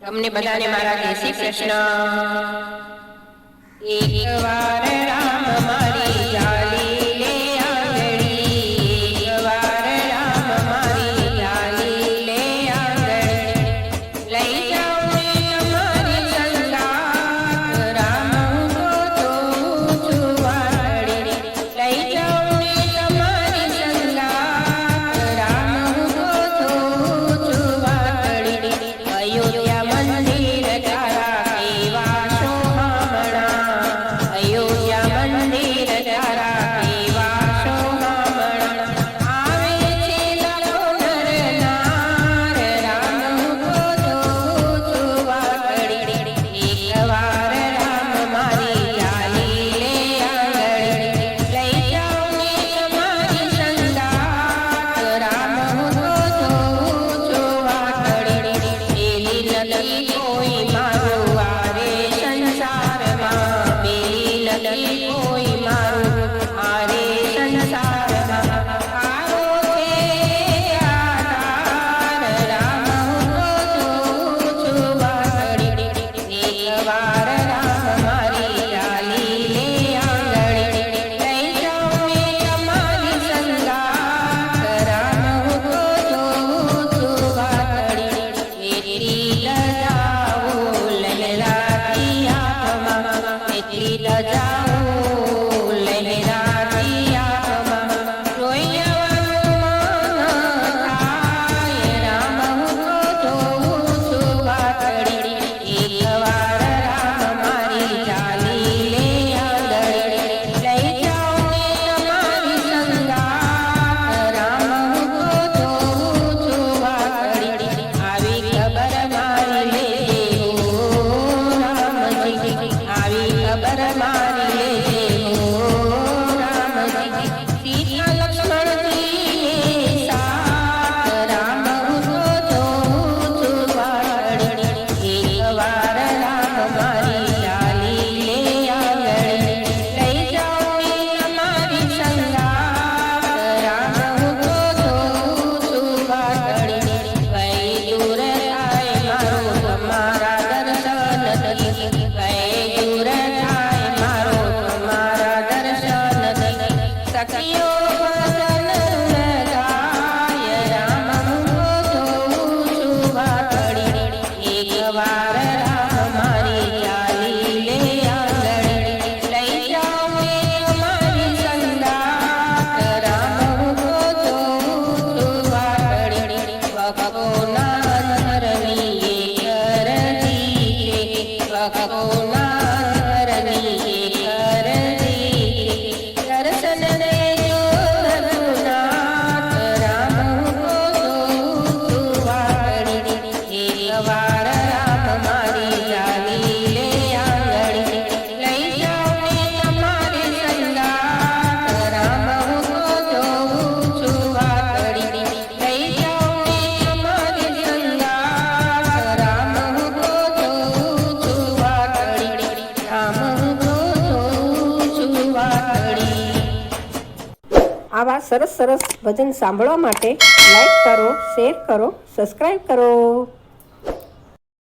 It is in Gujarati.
તમને બધાને મારા જય શ્રી કૃષ્ણ। એક વાર રામ મારી જાલી લે આંગળી, એક વાર રામ મારી જાલી લે આંગળી, લઈ જાઉં ને તમારી સંગાત, રામ હું તો છું વાતડી, લઈ જાઉં ને તમારી સંગાત, રામ હું તો છું વાતડી। અયોધ્યા મંદિર તારા કેવા શોભામણા, અયોધ્યા મંદિર તારા કેવા શોભામણા, આવે છે લાખો નર નાર, રામ હું તો છું વાતડી, એક વાર રામ મારી જાલી લે આંગળી, લઈ જાઉં ને તમારી સંગાત, રામ હું તો છું વાતડી। પેલી નથી કોઈ મારું આરે સંસારમાં, પેલી નથી કોઈ મારું આરે સંસારમાં, આવો છે આધાર, રામ હું તો છું વાતડી, એક વાર રામ મારી જાલી લે આંગળી, લઈ જાઉં ને તમારી સંગાત, રામ હું તો છું વાતડી। એટલી લજાઓ લહેરાતી આંખમાં, એટલી લજાઓ લહેરાતી આંખમાં, જોઈ આવવાનું મન થાય, રામ હું તો છું વાતડી, એક વાર રામ મારી જાલી લે આંગળી, લઈ જાઉં ને તમારી સંગાત, રામ હું તો છું વાતડી। આવી ખબર મારી લેજે હો રામજી, આવી ખબર મારી લેજે હો રામજી, સીતા લક્ષ્મણજી સાથ, રામ હું તો છું વાતડી, એક વાર રામ મારી જાલી લે આંગળી, લઈ જાઉં ને તમારી સંગાત, રામ હું તો છું વાતડી। કઈ દૂર થાય મારો તમારા દર્શનથી, કઈ દૂર થાય મારો તમારા દર્શનથી, સખીઓ ભજન ગાય, રામ હું તો છું વાતડી, એક વાર રામ મારી જાલી લે આંગળી, લઈ જાઉં ને તમારી સંગાત, રામ હું તો છું વાતડી। ભક્તોના અંતરની એક અરજી છે, ભક્તોના અંતરની એક અરજી છે, દર્શન દેજો રઘુનાથ, રામ હું તો છું વાતડી, એક વાર રામ મારી જાલી લે આંગળી, લઈ જાઉં ને તમારી સંગાત, રામ હું તો છું વાતડી, લઈ જાઉં ને તમારી સંગાત, રામ હું તો છું વાતડી, રામ હું તો છું વાતડી। આવા સરસ સરસ ભજન સાંભળવા માટે લાઈક કરો, શેર કરો, સબસ્ક્રાઈબ કરો।